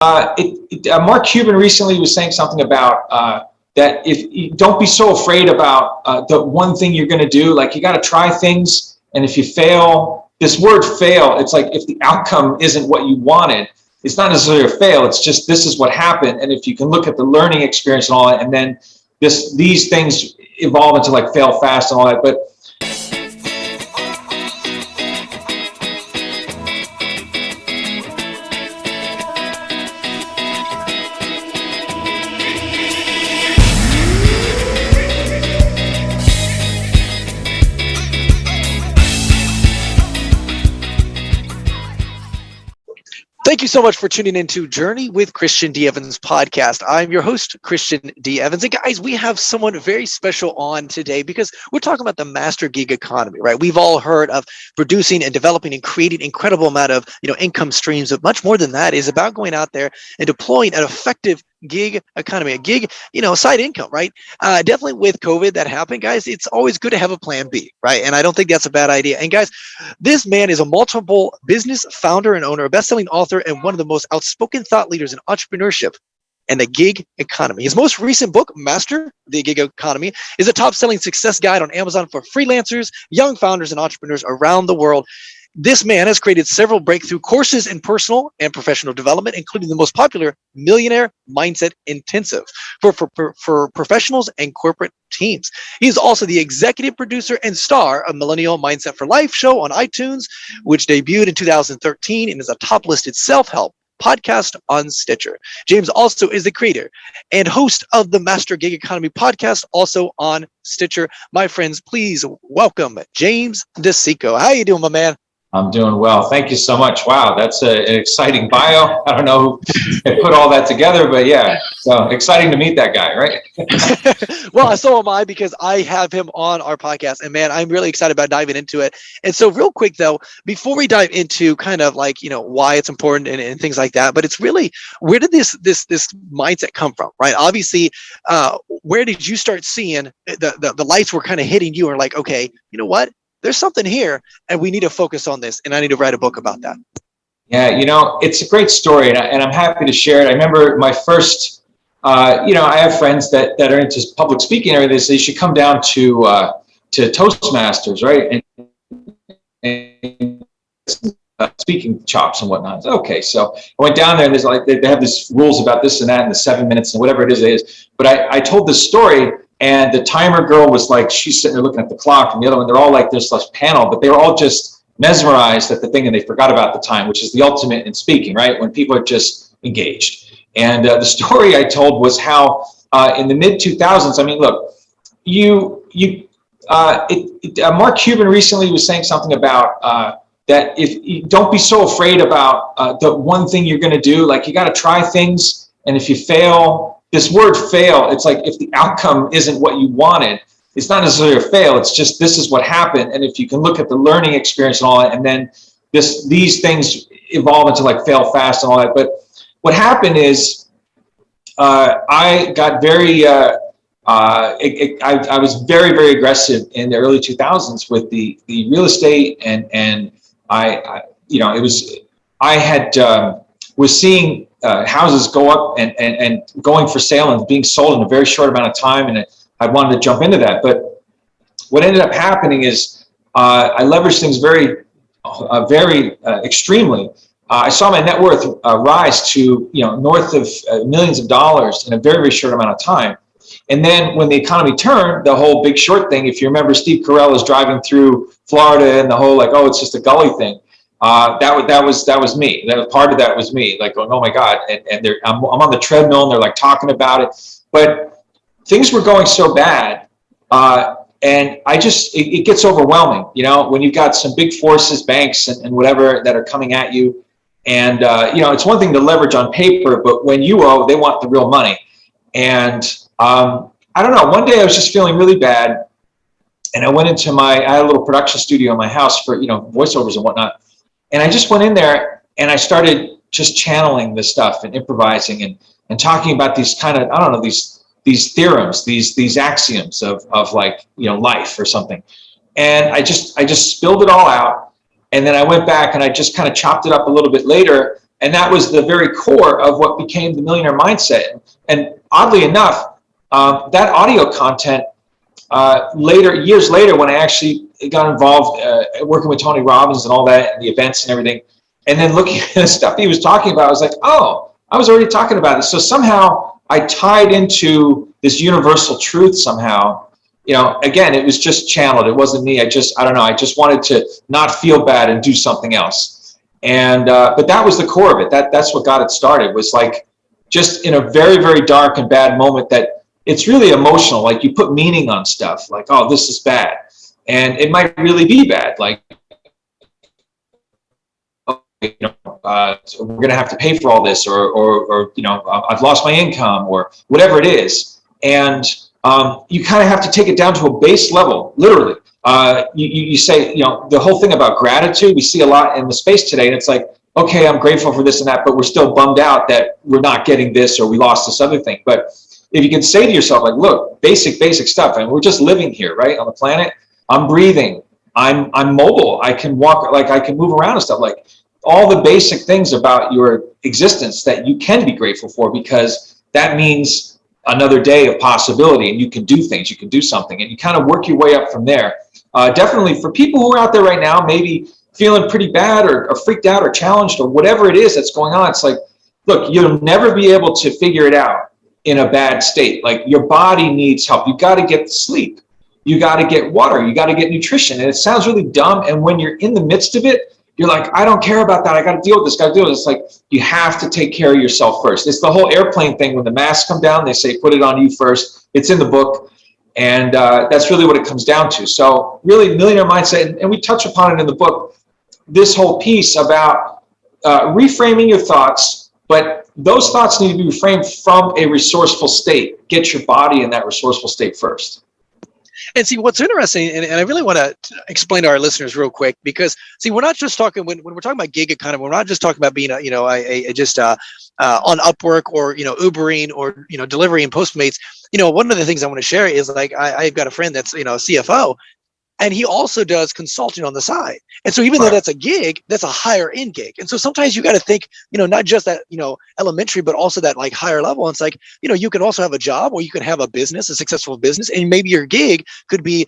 Mark Cuban recently was saying something about that if you don't be so afraid about the one thing you're going to do, like you got to try things. And if you fail, this word fail, it's like if the outcome isn't what you wanted, it's not necessarily a fail. It's just this is what happened. And if you can look at the learning experience and all that, and then these things evolve into like fail fast and all that. But Thank you so much for tuning into Journey with Christian D. Evans podcast. I'm your host, Christian D. Evans. And guys, we have someone very special on today because we're talking about the master gig economy, right? We've all heard of producing and developing and creating incredible amount of, income streams, but much more than that is about going out there and deploying an effective gig economy, a gig, side income, right? Definitely with COVID that happened, guys, it's always good to have a plan B, right? And I don't think that's a bad idea. And guys, this man is a multiple business founder and owner, a best-selling author, and one of the most outspoken thought leaders in entrepreneurship and the gig economy. His most recent book, Master the Gig Economy, is a top-selling success guide on Amazon for freelancers, young founders, and entrepreneurs around the world. This man has created several breakthrough courses in personal and professional development, including the most popular Millionaire Mindset Intensive for professionals and corporate teams. He is also the executive producer and star of Millennial Mindset for Life show on iTunes, which debuted in 2013 and is a top-listed self-help podcast on Stitcher. James also is the creator and host of the Master Gig Economy podcast, also on Stitcher. My friends, please welcome James Docicco. How you doing, my man? I'm doing well. Thank you so much. Wow, that's an exciting bio. I don't know who put all that together, but yeah, so exciting to meet that guy, right? Well, so am I, because I have him on our podcast, and man, I'm really excited about diving into it. And so real quick though, before we dive into kind of like, why it's important and things like that, but it's really, where did this mindset come from, right? Obviously, where did you start seeing the lights were kind of hitting you and like, okay, you know what? There's something here and we need to focus on this, and I need to write a book about that. Yeah, it's a great story, and I'm happy to share it. I remember my first, I have friends that are into public speaking and everything. They say you should come down to Toastmasters, right? And speaking chops and whatnot. Okay, so I went down there, and there's like they have these rules about this and that and the 7 minutes and whatever it is. But I told this story. And the timer girl was like, she's sitting there looking at the clock, and the other one, they're all like this panel, but they were all just mesmerized at the thing, and they forgot about the time, which is the ultimate in speaking, right? When people are just engaged. And the story I told was how in the mid 2000s, I mean, look, Mark Cuban recently was saying something about that if you don't be so afraid about the one thing you're going to do, like you got to try things, and if you fail. This word fail, it's like if the outcome isn't what you wanted, it's not necessarily a fail. It's just this is what happened. And if you can look at the learning experience and all that, and then these things evolve into like fail fast and all that. But what happened is I got very, I was very, very aggressive in the early 2000s with the real estate, and I was seeing houses go up and going for sale and being sold in a very short amount of time, and I wanted to jump into that. But what ended up happening is I leveraged things very extremely. I saw my net worth rise to north of millions of dollars in a very, very short amount of time. And then when the economy turned, the whole Big Short thing, if you remember, Steve Carell is driving through Florida and the whole like, oh, it's just a gully thing. That was me. That was part of that was me, like going, oh my God, and I'm on the treadmill and they're like talking about it, but things were going so bad, and it gets overwhelming, when you've got some big forces, banks and whatever that are coming at you, and it's one thing to leverage on paper, but when you owe, they want the real money, and I don't know. One day I was just feeling really bad, and I went into I had a little production studio in my house for voiceovers and whatnot. And I just went in there and I started just channeling this stuff and improvising and talking about these kind of, I don't know, these theorems, these axioms of like, life or something. And I just spilled it all out. And then I went back and I just kind of chopped it up a little bit later And that was the very core of what became the Millionaire Mindset. And oddly enough, that audio content, years later, when I actually got involved working with Tony Robbins and all that, and the events and everything, and then looking at the stuff he was talking about, I was like, oh, I was already talking about it. So somehow I tied into this universal truth somehow. Again, it was just channeled. It wasn't me. I don't know. I just wanted to not feel bad and do something else. And but that was the core of it. That's what got it started, was like just in a very, very dark and bad moment that it's really emotional. Like you put meaning on stuff like, oh, this is bad. And it might really be bad. Like, we're going to have to pay for all this, or I've lost my income, or whatever it is. And you kind of have to take it down to a base level, literally. You say, the whole thing about gratitude, we see a lot in the space today, and it's like, okay, I'm grateful for this and that, but we're still bummed out that we're not getting this, or we lost this other thing. But if you can say to yourself, like, look, basic stuff, and we're just living here, right, on the planet. I'm breathing. I'm mobile. I can walk, like I can move around and stuff, like all the basic things about your existence that you can be grateful for, because that means another day of possibility, and you can do things, you can do something, and you kind of work your way up from there. Definitely for people who are out there right now, maybe feeling pretty bad or freaked out or challenged or whatever it is that's going on, it's like, look, you'll never be able to figure it out in a bad state. Like, your body needs help. You got to get sleep. You got to get water. You got to get nutrition. And it sounds really dumb. And when you're in the midst of it, you're like, I don't care about that. I got to deal with this. Got to deal with this. It's like, you have to take care of yourself first. It's the whole airplane thing. When the masks come down, they say, put it on you first. It's in the book. And that's really what it comes down to. So really, Millionaire Mindset, and we touch upon it in the book, this whole piece about reframing your thoughts, but those thoughts need to be reframed from a resourceful state. Get your body in that resourceful state first. And see, what's interesting, and I really want to explain to our listeners real quick, because see, we're not just talking, when we're talking about gig economy, we're not just talking about being on Upwork, or Ubering, or delivery and Postmates. One of the things I want to share is, like, I've got a friend that's a CFO, and he also does consulting on the side. And so even though that's a gig, that's a higher end gig. And so sometimes you got to think, not just that, elementary, but also that, like, higher level. And it's like, you can also have a job, or you can have a business, a successful business. And maybe your gig could be,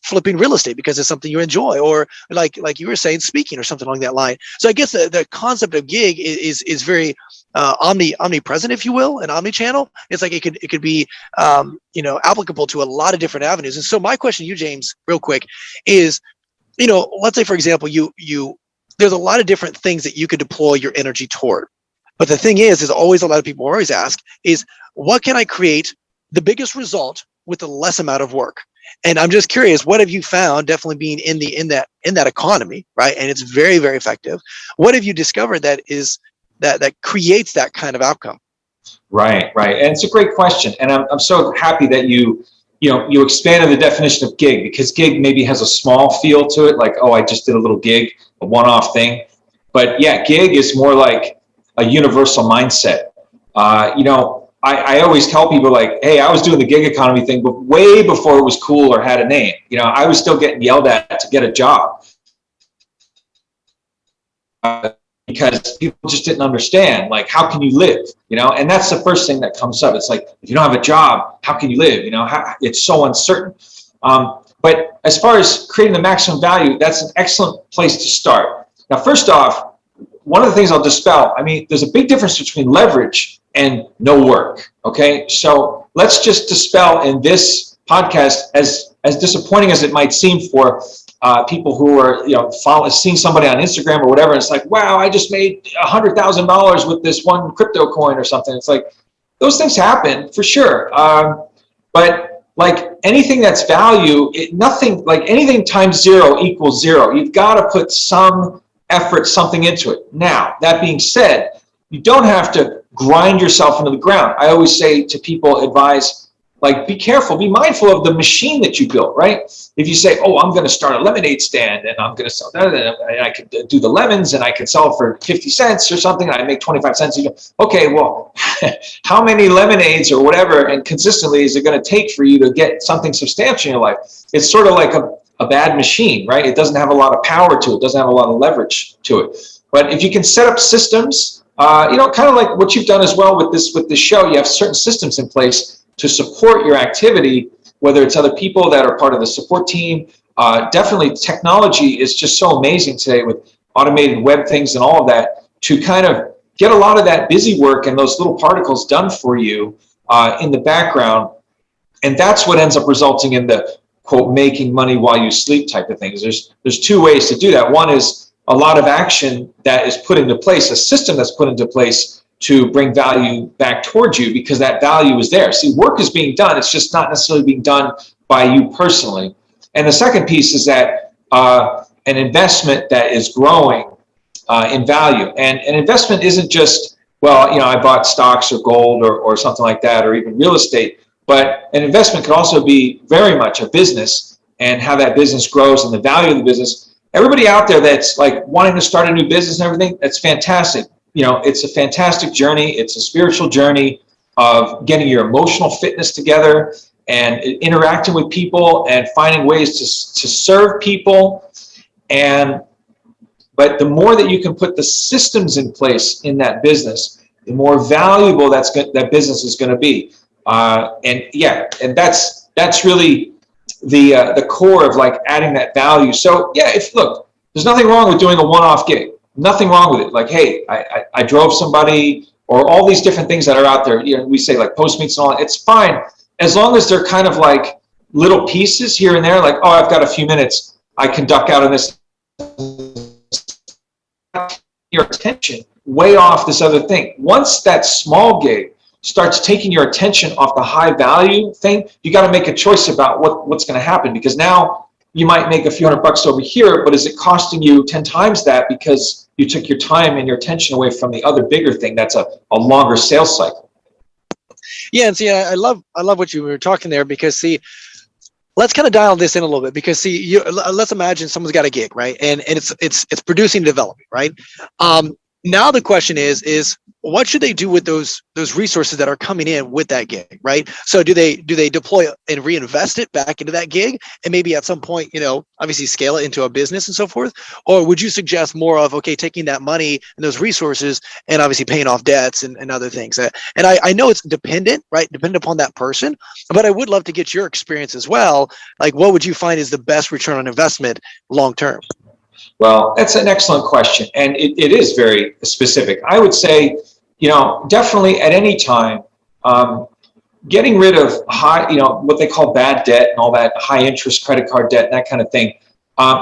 flipping real estate because it's something you enjoy, or like you were saying, speaking, or something along that line. So I guess the concept of gig is very omnipresent, if you will, and omni-channel. It's like it could be applicable to a lot of different avenues. And so my question to you, James, real quick, is, let's say, for example, there's a lot of different things that you could deploy your energy toward. But the thing is always, a lot of people always ask is, what can I create the biggest result with the less amount of work? And I'm just curious, what have you found, definitely being in that economy, right? And it's very, very effective. What have you discovered that creates that kind of outcome? Right. And it's a great question. And I'm so happy that you expanded the definition of gig, because gig maybe has a small feel to it, like, oh, I just did a little gig, a one-off thing. But yeah, gig is more like a universal mindset. I always tell people, like, hey, I was doing the gig economy thing, but way before it was cool or had a name. I was still getting yelled at to get a job. Because people just didn't understand, like, how can you live? And that's the first thing that comes up. It's like, if you don't have a job, how can you live? It's so uncertain. But as far as creating the maximum value, that's an excellent place to start. Now, first off, one of the things I'll dispel, there's a big difference between leverage and no work. Okay, so let's just dispel in this podcast, as disappointing as it might seem for people who are, seeing somebody on Instagram or whatever. And it's like, wow, I just made $100,000 with this one crypto coin or something. It's like, those things happen for sure. But like anything that's value, anything times zero equals zero. You've got to put some effort, something into it. Now, that being said, you don't have to grind yourself into the ground. I always say to people, advise, like, be careful, be mindful of the machine that you built, right? If you say, oh, I'm going to start a lemonade stand, and I'm going to sell that, and I could do the lemons, and I could sell it for 50 cents or something, and I make 25 cents. You go, okay, well, how many lemonades or whatever, and consistently, is it going to take for you to get something substantial in your life? It's sort of like a bad machine, right? It doesn't have a lot of power to it, doesn't have a lot of leverage to it. But if you can set up systems kind of like what you've done as well with this show. You have certain systems in place to support your activity, whether it's other people that are part of the support team. Definitely technology is just so amazing today with automated web things and all of that to kind of get a lot of that busy work and those little particles done for you in the background. And that's what ends up resulting in the quote, making money while you sleep type of things. There's two ways to do that. One is a lot of action that is put into place, a system that's put into place to bring value back towards you because that value is there. See, work is being done. It's just not necessarily being done by you personally. And the second piece is that an investment that is growing in value. And an investment isn't just, well, I bought stocks or gold or something like that, or even real estate. But an investment could also be very much a business and how that business grows and the value of the business. Everybody out there that's like wanting to start a new business and everything, that's fantastic. It's a fantastic journey. It's a spiritual journey of getting your emotional fitness together and interacting with people and finding ways to serve people. But the more that you can put the systems in place in that business, the more valuable that business is going to be. And that's really the core of like adding that value. So yeah, look, there's nothing wrong with doing a one-off gig. Nothing wrong with it. Like, hey, I drove somebody, or all these different things that are out there. We say like Postmates and all that. It's fine as long as they're kind of like little pieces here and there. Like, oh, I've got a few minutes. I can duck out of this. Your attention way off this other thing. Once that small gig starts taking your attention off the high value thing, you got to make a choice about what's going to happen, because now you might make a few $100 over here, but is it costing you 10 times that because you took your time and your attention away from the other bigger thing that's a longer sales cycle? Yeah, and see, I love what you were talking there, because see, let's kind of dial this in a little bit, because see, let's imagine someone's got a gig, right? And it's producing development, right? Now the question is what should they do with those resources that are coming in with that gig, right? So do they deploy and reinvest it back into that gig, and maybe at some point, obviously scale it into a business and so forth? Or would you suggest more of, okay, taking that money and those resources and obviously paying off debts and other things? And I know it's dependent, right? Dependent upon that person, but I would love to get your experience as well. Like, what would you find is the best return on investment long term? Well, that's an excellent question. And it is very specific. I would say, definitely at any time, getting rid of high, what they call bad debt and all that high interest credit card debt and that kind of thing.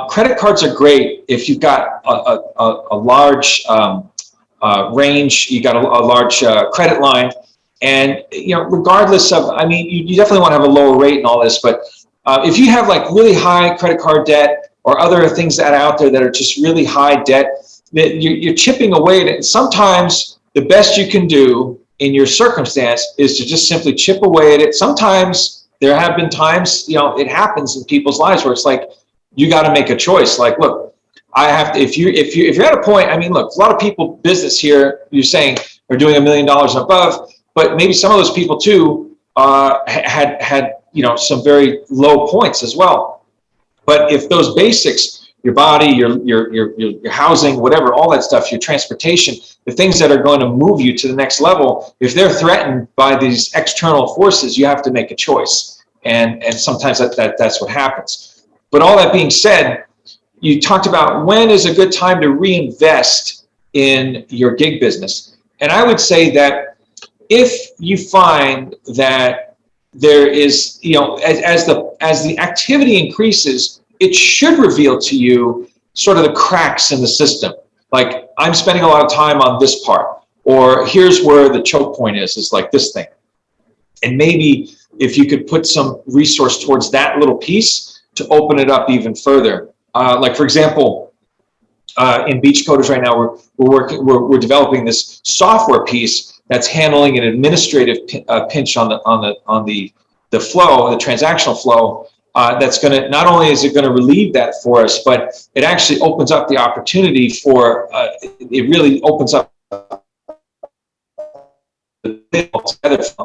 Credit cards are great if you've got a large range, you got a large credit line. And, regardless of, you definitely want to have a lower rate and all this, but if you have like really high credit card debt, or other things that are out there that are just really high debt, that you're chipping away at it. And sometimes the best you can do in your circumstance is to just simply chip away at it. Sometimes there have been times, it happens in people's lives where it's like, you got to make a choice. Like, look, I have to, if you're at a point, look, a lot of people business here, you're saying are doing $1 million and above, but maybe some of those people too had some very low points as well. But if those basics, your body, your housing, whatever, all that stuff, your transportation, the things that are going to move you to the next level, if they're threatened by these external forces, you have to make a choice. And sometimes that's what happens. But all that being said, you talked about when is a good time to reinvest in your gig business. And I would say that if you find that there is, as the activity increases, it should reveal to you sort of the cracks in the system. Like, I'm spending a lot of time on this part, or here's where the choke point is like this thing. And maybe if you could put some resource towards that little piece to open it up even further. Like, for example, in Beach Coders right now, we're developing this software piece that's handling an administrative pinch on the flow, the transactional flow. That's going to, not only is it going to relieve that for us, but it actually opens up the opportunity for, it really opens up the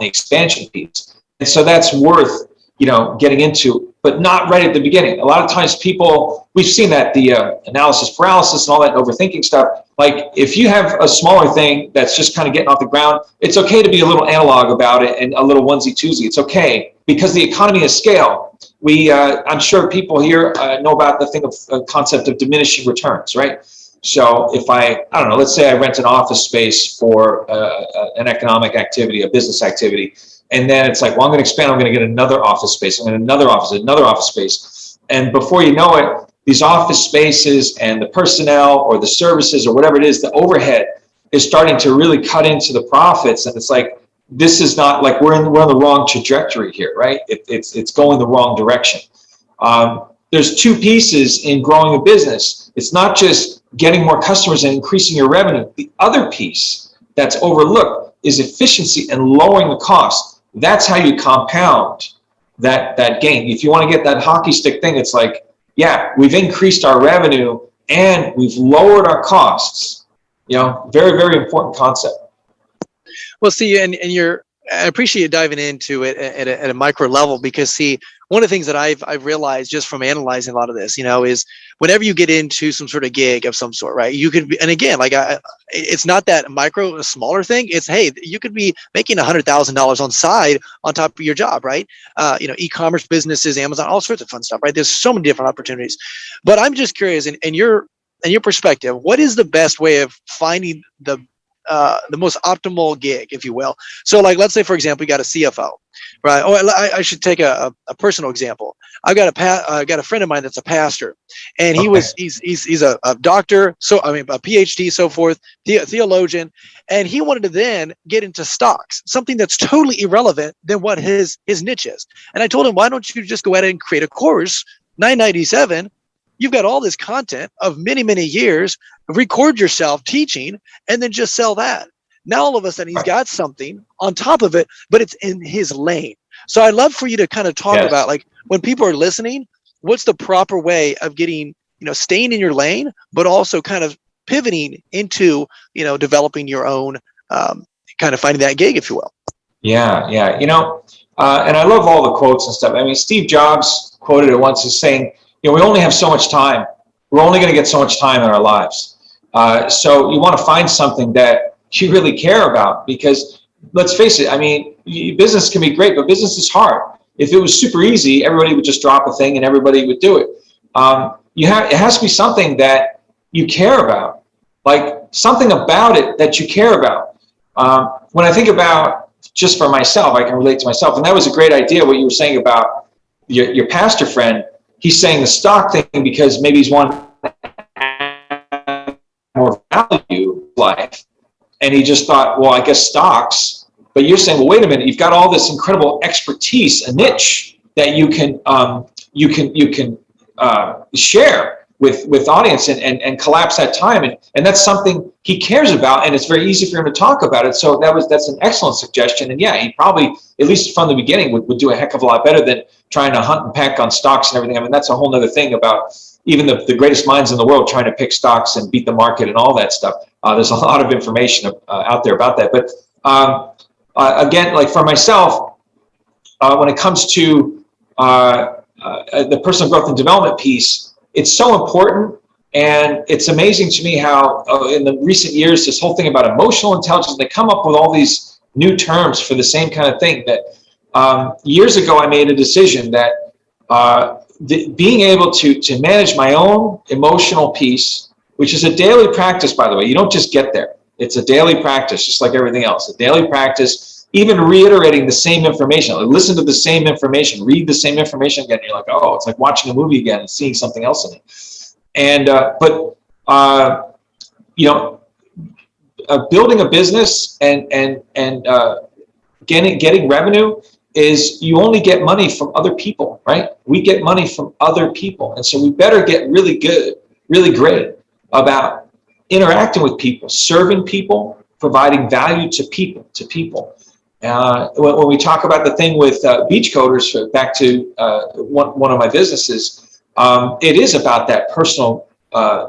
expansion piece. And so that's worth, getting into but not right at the beginning. A lot of times people, we've seen that, the analysis paralysis and all that overthinking stuff. Like if you have a smaller thing that's just kind of getting off the ground, it's okay to be a little analog about it and a little onesie twosie. It's okay, because the economy is scale. I'm sure people here know about the thing of concept of diminishing returns, right? So if I don't know, let's say I rent an office space for an economic activity, a business activity, and then it's like, well, I'm going to expand. I'm going to get another office space. I'm going to another office space. And before you know it, these office spaces and the personnel or the services or whatever it is, the overhead is starting to really cut into the profits. And it's like, this is not like we're on the wrong trajectory here, right? It's going the wrong direction. There's two pieces in growing a business. It's not just getting more customers and increasing your revenue. The other piece that's overlooked is efficiency and lowering the cost. That's how you compound that gain. If you want to get that hockey stick thing, it's like, yeah, we've increased our revenue and we've lowered our costs. Very, very important concept. Well, see, I appreciate you diving into it at a micro level, because see, one of the things that I've realized just from analyzing a lot of this, is whenever you get into some sort of gig of some sort, right? You could be, and again, like it's not that micro, a smaller thing. It's, hey, you could be making $100,000 on side on top of your job, right? E-commerce businesses, Amazon, all sorts of fun stuff, right? There's so many different opportunities. But I'm just curious, in your perspective, what is the best way of finding the most optimal gig, if you will? So like, let's say, for example, you got a CFO, right? Or I should take a personal example. I got a friend of mine that's a pastor, and he's a doctor, a PhD, so forth, theologian, and he wanted to then get into stocks, something that's totally irrelevant than what his niche is. And I told him, why don't you just go ahead and create a course, $997? You've got all this content of many, many years, record yourself teaching, and then just sell that. Now, all of a sudden, he's got something on top of it, but it's in his lane. So I'd love for you to kind of talk about, like, when people are listening, what's the proper way of getting, staying in your lane, but also kind of pivoting into, developing your own, kind of finding that gig, if you will. Yeah. And I love all the quotes and stuff. I mean, Steve Jobs quoted it once as saying, we only have so much time. We're only going to get so much time in our lives. So you want to find something that you really care about, because let's face it, I mean, business can be great, but business is hard. If it was super easy, everybody would just drop a thing and everybody would do it. It has to be something that you care about, like something about it that you care about. When I think about, just for myself, I can relate to myself. And that was a great idea, what you were saying about your pastor friend. He's saying the stock thing because maybe he's wanting more value in life. And he just thought, well, I guess stocks. But you're saying, well, wait a minute, you've got all this incredible expertise, a niche that you can share with audience and collapse that time. And that's something he cares about, and it's very easy for him to talk about it. So that's an excellent suggestion. And yeah, he probably, at least from the beginning, would do a heck of a lot better than trying to hunt and peck on stocks and everything. I mean, that's a whole nother thing about even the greatest minds in the world trying to pick stocks and beat the market and all that stuff. There's a lot of information out there about that. But again, like for myself, when it comes to the personal growth and development piece, it's so important. And it's amazing to me how in the recent years, this whole thing about emotional intelligence, they come up with all these new terms for the same kind of thing. That years ago, I made a decision that being able to manage my own emotional piece, which is a daily practice, by the way. You don't just get there. It's a daily practice, just like everything else. A daily practice, even reiterating the same information. Listen to the same information, read the same information again. You're like, oh, it's like watching a movie again and seeing something else in it. And building a business and getting revenue is, you only get money from other people, right? We get money from other people. And so we better get really good, really great about interacting with people, serving people, providing value to people. When we talk about the thing with Beachcoaters, back to one of my businesses, it is about that personal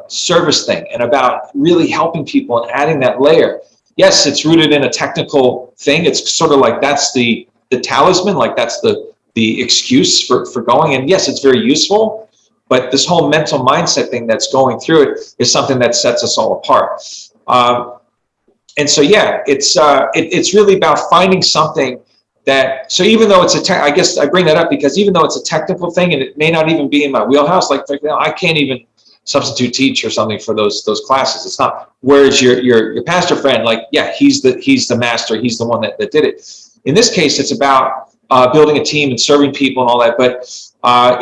service thing and about really helping people and adding that layer. Yes, it's rooted in a technical thing. It's sort of like that's the talisman, like that's the the excuse for going. And yes, it's very useful, but this whole mental mindset thing that's going through it is something that sets us all apart. And so, yeah, it's really about finding something that, so even though it's I guess I bring that up because even though it's a technical thing and it may not even be in my wheelhouse, like I can't even substitute teach or something for those classes. It's not, whereas your pastor friend, like, yeah, he's the master, he's the one that did it. In this case, it's about building a team and serving people and all that, but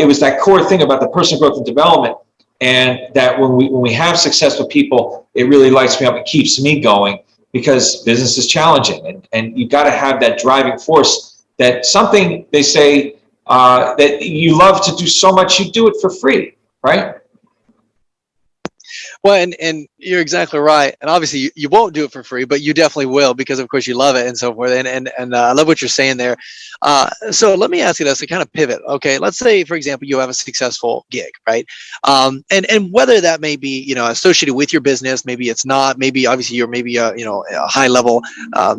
it was that core thing about the personal growth and development, and that when we have success with people, it really lights me up, it keeps me going, because business is challenging, and you got to have that driving force, that something they say that you love to do so much, you do it for free, right? Well, and you're exactly right. And obviously you won't do it for free, but you definitely will, because of course you love it and so forth. And I love what you're saying there. So let me ask you this to kind of pivot. Okay. Let's say, for example, you have a successful gig, right? And whether that may be, associated with your business, maybe it's not, maybe obviously you're maybe a high level,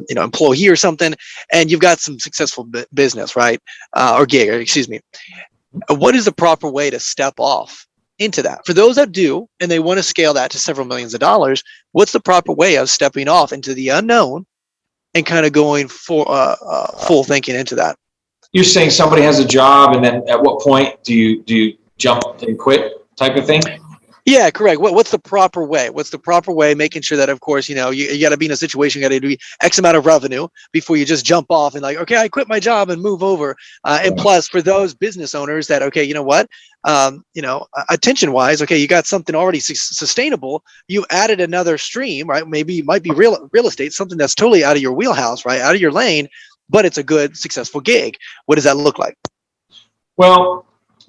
employee or something, and you've got some successful business, right? Or gig, excuse me. What is the proper way to step off into that? For those that do, and they want to scale that to several millions of dollars, what's the proper way of stepping off into the unknown and kind of going for full thinking into that? You're saying somebody has a job, and then at what point do you jump and quit type of thing? Yeah, correct. What's the proper way? What's the proper way? Making sure that, of course, you got to be in a situation, you got to do X amount of revenue before you just jump off and like, okay, I quit my job and move over. And plus, for those business owners that, okay, you know what, attention wise, okay, you got something already sustainable. You added another stream, right? Maybe it might be real estate, something that's totally out of your wheelhouse, right? Out of your lane, but it's a good, successful gig. What does that look like? Well,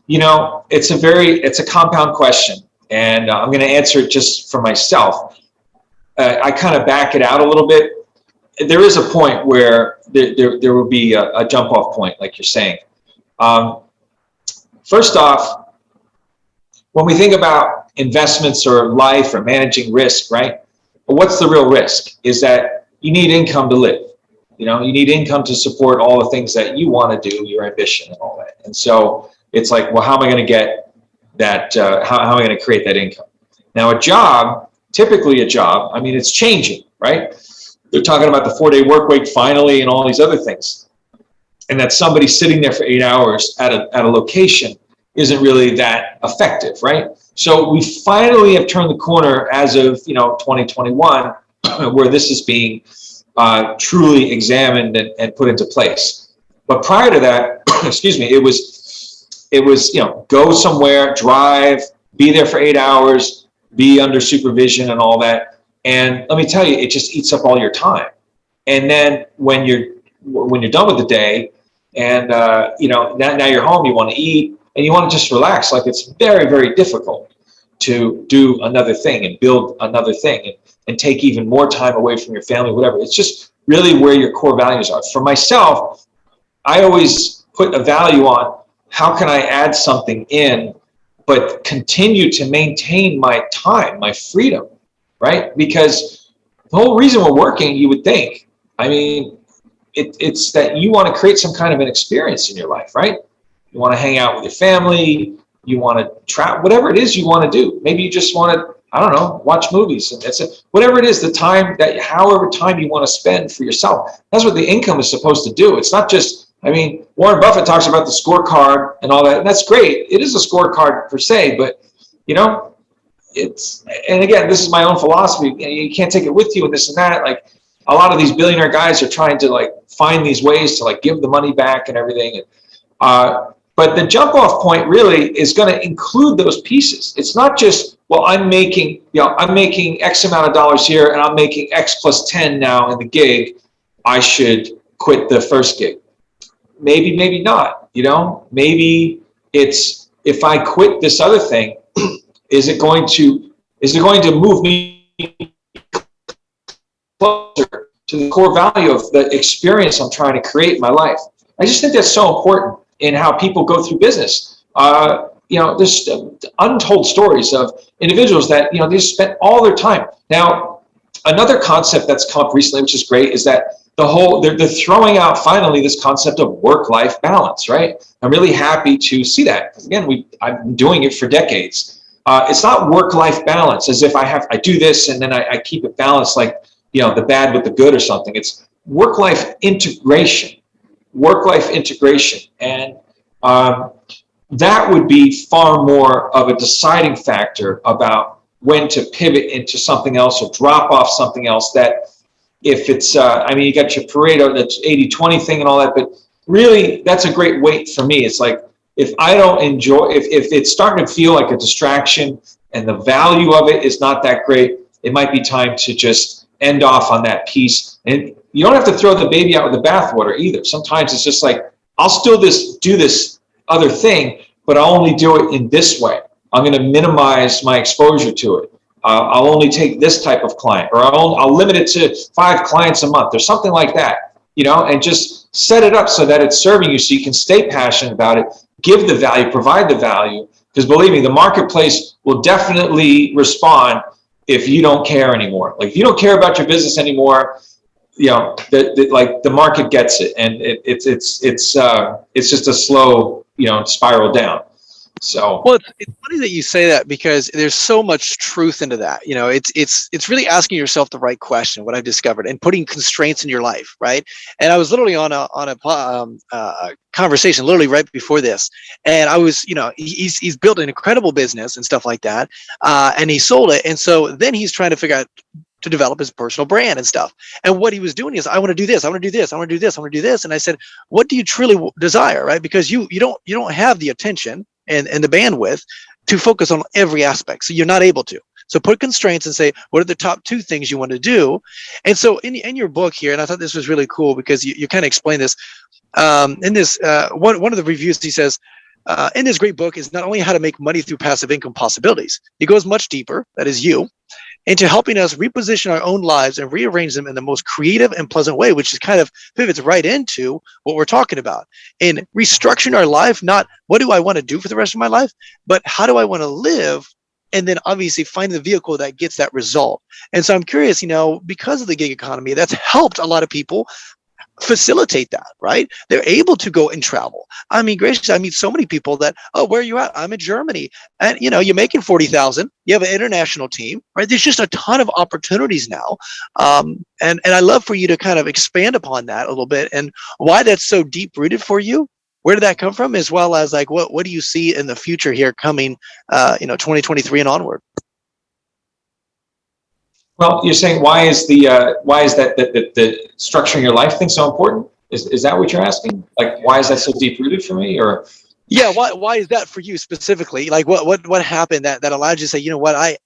it's a compound question. And I'm going to answer it just for myself. I kind of back it out a little bit. There is a point where there will be a jump off point, like you're saying. First off, when we think about investments or life or managing risk, right? What's the real risk? Is that you need income to live. You need income to support all the things that you want to do, your ambition and all that. And so it's like, well, how am I going to get that, how am I going to create that income? Now, typically a job, I mean, it's changing, right? They're talking about the 4-day work week finally and all these other things. And that somebody sitting there for 8 hours at a location isn't really that effective, right? So we finally have turned the corner as of, 2021, where this is being truly examined and put into place. But prior to that, excuse me, it was, go somewhere, drive, be there for 8 hours, be under supervision and all that. And let me tell you, it just eats up all your time. And then when you're done with the day, and now you're home, you want to eat and you want to just relax. Like, it's very, very difficult to do another thing and build another thing and take even more time away from your family, whatever. It's just really where your core values are. For myself, I always put a value on, how can I add something in, but continue to maintain my time, my freedom, right? Because the whole reason we're working, you would think, I mean, it's that you want to create some kind of an experience in your life, right? You want to hang out with your family, you want to travel, whatever it is you want to do. Maybe you just want to, I don't know, watch movies. And that's it. Whatever it is, however time you want to spend for yourself. That's what the income is supposed to do. It's not just, Warren Buffett talks about the scorecard and all that, and that's great. It is a scorecard per se, but and again, this is my own philosophy. You can't take it with you and this and that. Like, a lot of these billionaire guys are trying to find these ways to give the money back and everything. But the jump off point really is going to include those pieces. It's not just, well, I'm making X amount of dollars here and I'm making X plus 10 now in the gig. I should quit the first gig. Maybe not, maybe it's, if I quit this other thing, is it going to move me closer to the core value of the experience I'm trying to create in my life? I just think that's so important in how people go through business. There's untold stories of individuals that, they spent all their time. Now, another concept that's come up recently, which is great, is that they're throwing out finally this concept of work-life balance, right? I'm really happy to see that, because again, I've been doing it for decades. It's not work-life balance as if I do this and then I keep it balanced, like, the bad with the good or something. It's work-life integration, and that would be far more of a deciding factor about when to pivot into something else or drop off something else. That if it's, you got your Pareto, that's 80-20 thing and all that, but really that's a great weight for me. It's like, if I don't enjoy, if it's starting to feel like a distraction and the value of it is not that great, it might be time to just end off on that piece. And you don't have to throw the baby out with the bathwater either. Sometimes it's just like, I'll still do this other thing, but I'll only do it in this way. I'm going to minimize my exposure to it. I'll only take this type of client, or I'll limit it to 5 clients a month or something like that, and just set it up so that it's serving you so you can stay passionate about it, give the value, provide the value. Because believe me, the marketplace will definitely respond if you don't care anymore. Like, if you don't care about your business anymore, the market gets it, and it's just a slow, spiral down. So, well, it's funny that you say that, because there's so much truth into that. It's really asking yourself the right question, what I've discovered, and putting constraints in your life, right? And I was literally on a conversation literally right before this, and I was, he's built an incredible business and stuff like that, and he sold it, and so then he's trying to figure out to develop his personal brand and stuff. And what he was doing is, I want to do this, I want to do this, I want to do this, I want to do this. And I said, what do you truly desire, right? Because you don't have the attention and the bandwidth to focus on every aspect. So you're not able to. So put constraints and say, what are the top 2 things you want to do? And so in your book here, and I thought this was really cool, because you kind of explain this in this, one of the reviews, he says, in this great book is not only how to make money through passive income possibilities, it goes much deeper, that is you, into helping us reposition our own lives and rearrange them in the most creative and pleasant way, which is kind of pivots right into what we're talking about. In restructuring our life, not what do I want to do for the rest of my life, but how do I want to live? And then obviously find the vehicle that gets that result. And so I'm curious, because of the gig economy, that's helped a lot of people facilitate that, right? They're able to go and travel. I mean, gracious, I meet so many people that, oh, where are you at? I'm in Germany. And, you're making 40,000. You have an international team, right? There's just a ton of opportunities now. And I love for you to kind of expand upon that a little bit, and why that's so deep rooted for you. Where did that come from? As well as, like, what do you see in the future here coming, 2023 and onward? Well, you're saying, why is that the structuring your life thing so important? Is that what you're asking? Like, why is that so deep rooted for me? Or yeah, why is that for you specifically? Like, what happened that allowed you to say,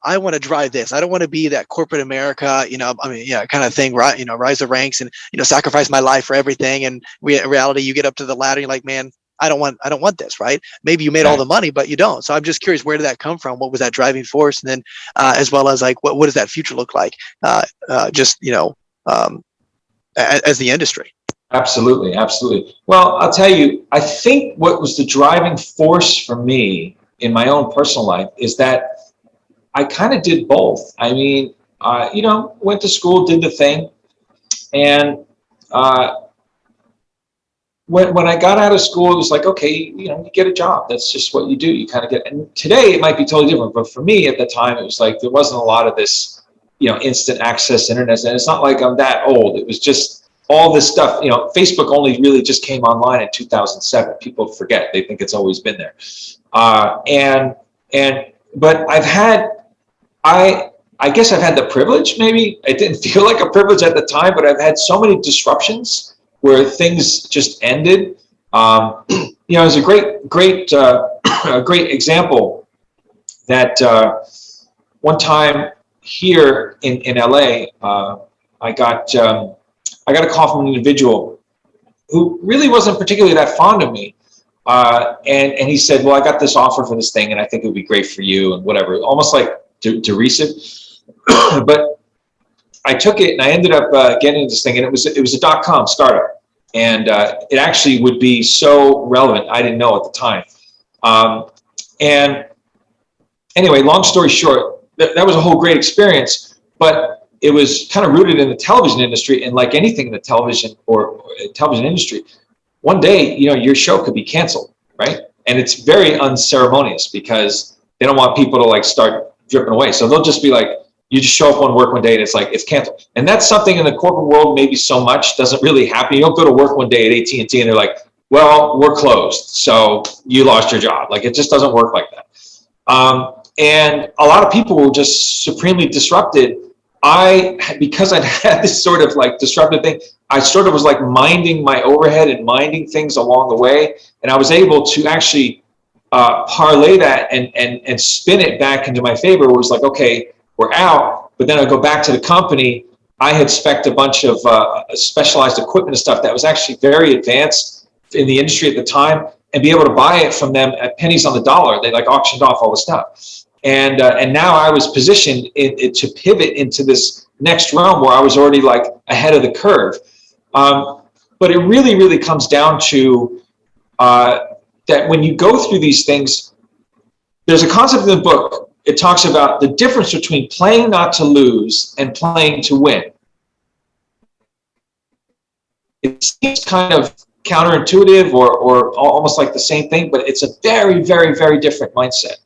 I want to drive this. I don't want to be that corporate America, kind of thing, right? Rise the ranks and sacrifice my life for everything. And reality, you get up to the ladder, you're like, man, I don't want this, right? Maybe you made all the money, but you don't. So I'm just curious, where did that come from? What was that driving force? And then, as well as, like, what does that future look like? As the industry. Absolutely. Well, I'll tell you, I think what was the driving force for me in my own personal life is that I kind of did both. I mean, went to school, did the thing, and when I got out of school, it was like, okay, you get a job. That's just what you do. You kind of get, and today it might be totally different, but for me at the time, it was like, there wasn't a lot of this, instant access internet. And it's not like I'm that old. It was just all this stuff. Facebook only really just came online in 2007. People forget. They think it's always been there. But I guess I've had the privilege, maybe. It didn't feel like a privilege at the time, but I've had so many disruptions where things just ended. There's a great example that one time here in LA, I got a call from an individual who really wasn't particularly that fond of me. And he said, well, I got this offer for this thing, and I think it would be great for you, and whatever, almost like derisive. But I took it, and I ended up getting into this thing, and it was a .com startup, and it actually would be so relevant. I didn't know at the time. And anyway, long story short, that was a whole great experience. But it was kind of rooted in the television industry, and like anything in the television or television industry, one day, your show could be canceled, right? And it's very unceremonious because they don't want people to like start dripping away. So they'll just be like, you just show up on work one day and it's like, it's canceled. And that's something in the corporate world, maybe so much doesn't really happen. You don't go to work one day at AT&T and they're like, well, we're closed, so you lost your job. Like, it just doesn't work like that. And a lot of people were just supremely disrupted. Because I had this sort of like disruptive thing, I sort of was like minding my overhead and minding things along the way. And I was able to actually parlay that and spin it back into my favor. It was like, okay, we're out, but then I go back to the company. I had spec'd a bunch of specialized equipment and stuff that was actually very advanced in the industry at the time, and be able to buy it from them at pennies on the dollar. They like auctioned off all the stuff. And now I was positioned to pivot into this next realm where I was already like ahead of the curve. But it really, really comes down to that when you go through these things, there's a concept in the book. It talks about the difference between playing not to lose and playing to win. It seems kind of counterintuitive or almost like the same thing, but it's a very, very, very different mindset.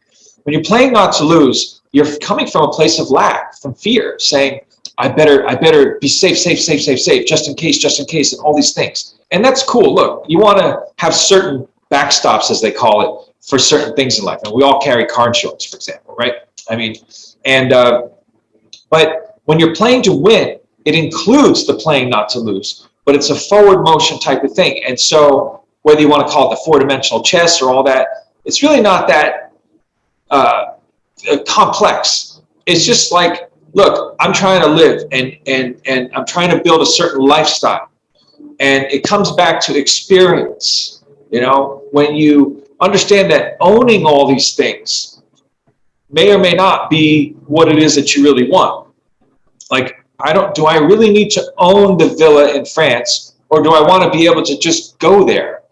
When you're playing not to lose, you're coming from a place of lack, from fear, saying, I better be safe, just in case, and all these things. And that's cool. Look, you want to have certain backstops, as they call it, for certain things in life. And we all carry car insurance, for example, right? I mean, but when you're playing to win, it includes the playing not to lose, but it's a forward motion type of thing. And so whether you want to call it the four-dimensional chess or all that, it's really not that complex. It's just like, look, I'm trying to live and I'm trying to build a certain lifestyle. And it comes back to experience. When you understand that owning all these things may or may not be what it is that you really want. Like, do I really need to own the villa in France, or do I want to be able to just go there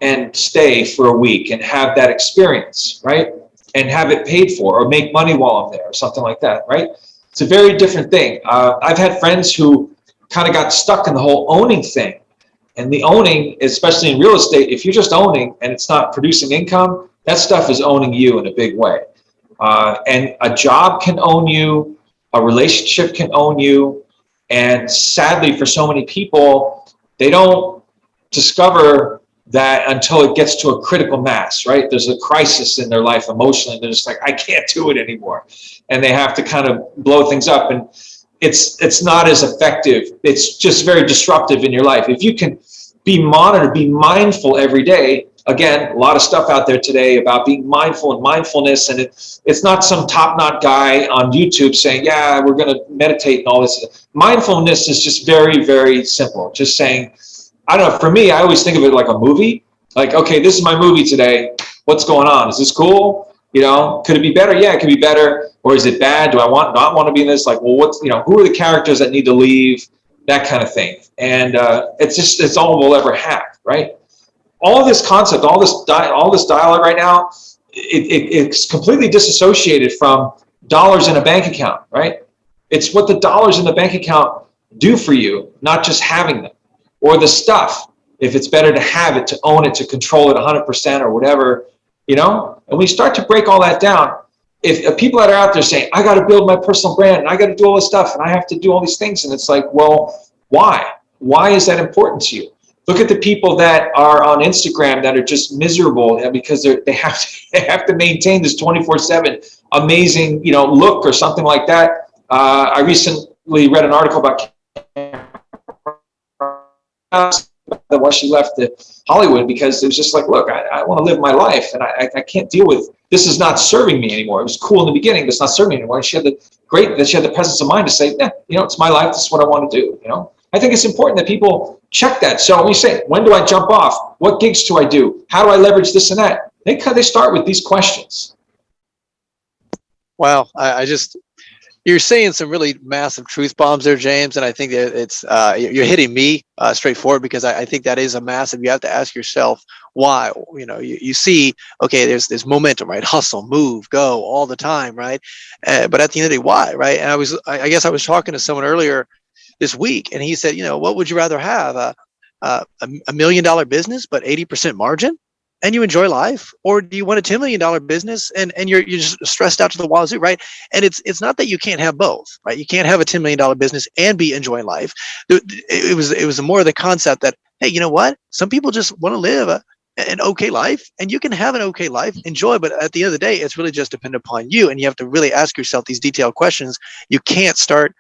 and stay for a week and have that experience, right? And have it paid for, or make money while I'm there, or something like that, right? It's a very different thing. I've had friends who kind of got stuck in the whole owning thing. And the owning, especially in real estate, if you're just owning and it's not producing income, that stuff is owning you in a big way. And a job can own you, a relationship can own you. And sadly, for so many people, they don't discover that until it gets to a critical mass, right? There's a crisis in their life emotionally. They're just like, I can't do it anymore. And they have to kind of blow things up. And it's not as effective. It's just very disruptive in your life. If you can be monitored, be mindful every day. Again, a lot of stuff out there today about being mindful and mindfulness. And it's not some top-notch guy on YouTube saying, yeah, we're going to meditate and all this. Mindfulness is just very, very simple. Just saying, I don't know, for me, I always think of it like a movie. Like, okay, this is my movie today. What's going on? Is this cool? Could it be better? Yeah, it could be better. Or is it bad? Do I not want to be in this? Like, well, who are the characters that need to leave? That kind of thing. And it's all we'll ever have, right? All this concept, all this dialogue right now, it's completely disassociated from dollars in a bank account, right? It's what the dollars in the bank account do for you, not just having them. Or the stuff, if it's better to have it, to own it, to control it 100% or whatever, And we start to break all that down. If people that are out there saying, I got to build my personal brand and I got to do all this stuff and I have to do all these things, and it's like, well, why? Why is that important to you? Look at the people that are on Instagram that are just miserable because they have to maintain this 24/7 amazing, look or something like that. I recently read an article about why she left Hollywood, because it was just like, look, I want to live my life and I can't deal with this. Is not serving me anymore. It was cool in the beginning, but it's not serving me anymore. And she had the presence of mind to say, yeah, it's my life. This is what I want to do. I think it's important that people check that. So when we say, when do I jump off? What gigs do I do? How do I leverage this and that? They start with these questions. Wow. You're saying some really massive truth bombs there, James, and I think that it's you're hitting me straightforward, because I think that is a massive. You have to ask yourself why. You see, okay, there's momentum, right? Hustle, move, go all the time, right? But at the end of the day, why, right? And I guess I was talking to someone earlier this week, and he said, what would you rather have, a $1 million business but 80% margin, and you enjoy life, or do you want a $10 million business and you're just stressed out to the wazoo, right? And it's not that you can't have both, right? You can't have a $10 million business and be enjoying life. It was more of the concept that, hey, you know what? Some people just want to live an okay life, and you can have an okay life, enjoy, but at the end of the day, it's really just dependent upon you, and you have to really ask yourself these detailed questions. You can't start,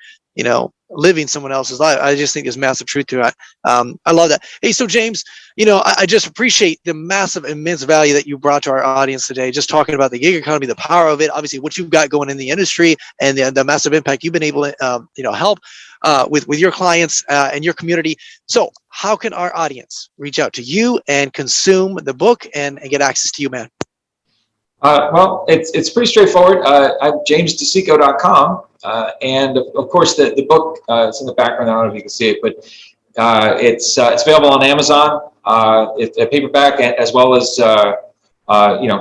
living someone else's life. I just think there's massive truth to it. I love that. Hey, so James, I just appreciate the massive, immense value that you brought to our audience today. Just talking about the gig economy, the power of it, obviously what you've got going in the industry, and the massive impact you've been able to, help with your clients and your community. So how can our audience reach out to you and consume the book and get access to you, man? Well, it's pretty straightforward. I'm jamesdocicco.com. And of course, the book is in the background. I don't know if you can see it, but it's available on Amazon, it's a paperback, as well as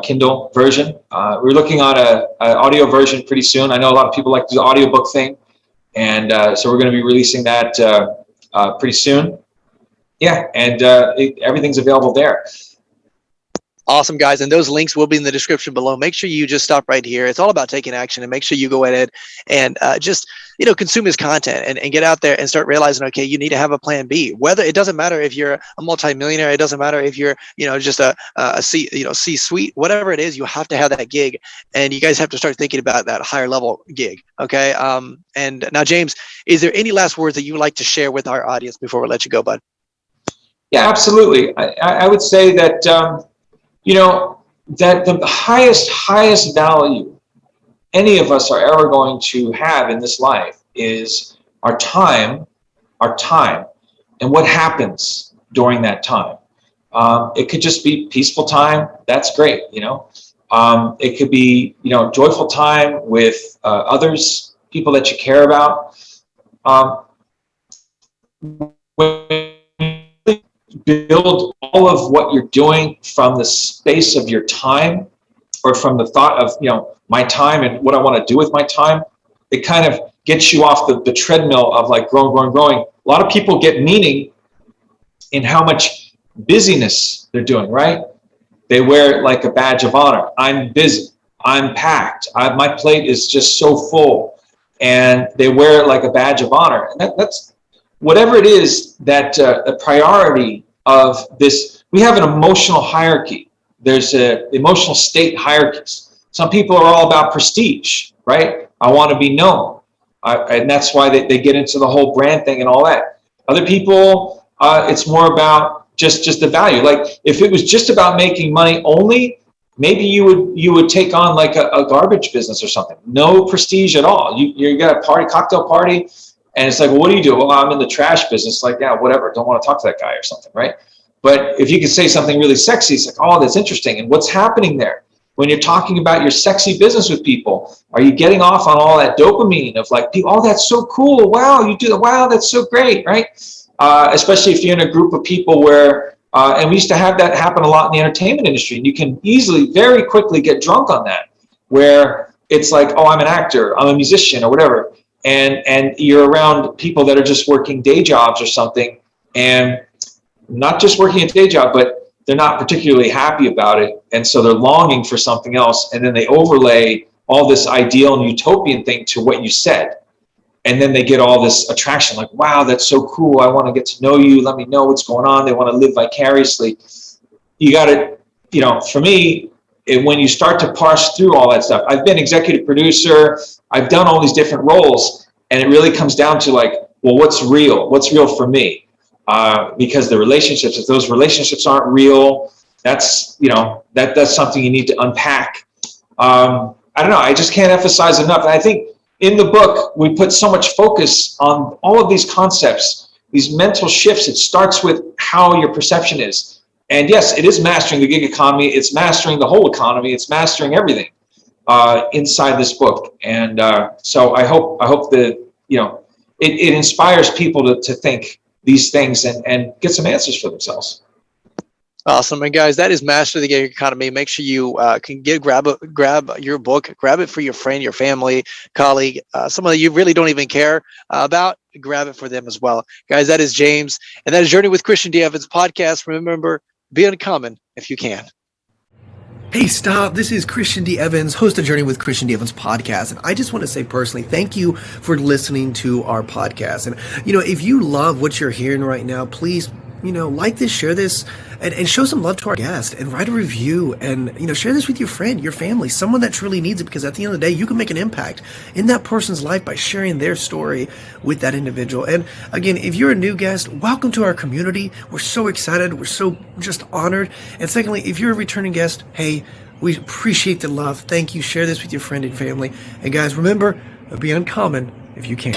Kindle version. We're looking on an audio version pretty soon. I know a lot of people like the audiobook thing, and so we're going to be releasing that pretty soon. Yeah, and everything's available there. Awesome, guys. And those links will be in the description below. Make sure you just stop right here. It's all about taking action, and make sure you go ahead and just, consume his content and get out there and start realizing, okay, you need to have a plan B. Whether it doesn't matter if you're a multimillionaire, it doesn't matter if you're, just a C-suite, whatever it is, you have to have that gig, and you guys have to start thinking about that higher level gig. Okay. And now, James, is there any last words that you would like to share with our audience before we let you go, bud? Yeah, absolutely. I would say that, that the highest value any of us are ever going to have in this life is our time, and what happens during that time. It could just be peaceful time. That's great. It could be, joyful time with others, people that you care about. When build all of what you're doing from the space of your time, or from the thought of, my time and what I want to do with my time, it kind of gets you off the treadmill of like growing. A lot of people get meaning in how much busyness they're doing, right? They wear it like a badge of honor. I'm busy. I'm packed. My plate is just so full, and they wear it like a badge of honor. And that's whatever it is that the priority of this. We have an emotional hierarchy. There's emotional state hierarchies. Some people are all about prestige, right? I want to be known. And that's why they get into the whole brand thing and all that. Other people, it's more about just the value. Like if it was just about making money only, maybe you would take on like a garbage business or something. No prestige at all. You got a cocktail party, and it's like, well, what do you do? Well, I'm in the trash business. Like, yeah, whatever. Don't want to talk to that guy or something, right? But if you could say something really sexy, it's like, oh, that's interesting. And what's happening there? When you're talking about your sexy business with people, are you getting off on all that dopamine of like, oh, that's so cool. Wow, you do that. Wow, that's so great, right? Especially if you're in a group of people where, and we used to have that happen a lot in the entertainment industry. And you can easily, very quickly get drunk on that, where it's like, oh, I'm an actor, I'm a musician or whatever. And you're around people that are just working day jobs or something, and not just working a day job, but they're not particularly happy about it. And so they're longing for something else. And then they overlay all this ideal and utopian thing to what you said. And then they get all this attraction, like, wow, that's so cool. I want to get to know you. Let me know what's going on. They want to live vicariously. You got to, for me, when you start to parse through all that stuff, I've been executive producer, I've done all these different roles, and it really comes down to like, well, what's real? What's real for me? Because the relationships, if those relationships aren't real, that's, that's something you need to unpack. I don't know. I just can't emphasize enough. And I think in the book, we put so much focus on all of these concepts, these mental shifts. It starts with how your perception is. And yes, it is mastering the gig economy. It's mastering the whole economy. It's mastering everything. inside this book. And so I hope that, it inspires people to think these things and get some answers for themselves. Awesome. And guys, that is Master the Gig Economy. Make sure you can grab your book, grab it for your friend, your family, colleague, someone that you really don't even care about. Grab it for them as well. Guys, that is James. And that is Journey with Christian D. Evans podcast. Remember, be uncommon if you can. Hey, stop. This is Christian D. Evans, host of Journey with Christian D. Evans podcast. And I just want to say personally, thank you for listening to our podcast. And, if you love what you're hearing right now, please, like this, share this, and show some love to our guest, and write a review, and, share this with your friend, your family, someone that truly needs it, because at the end of the day, you can make an impact in that person's life by sharing their story with that individual. And again, if you're a new guest, welcome to our community. We're so excited. We're so just honored. And secondly, if you're a returning guest, hey, we appreciate the love. Thank you. Share this with your friend and family. And guys, remember, be uncommon if you can.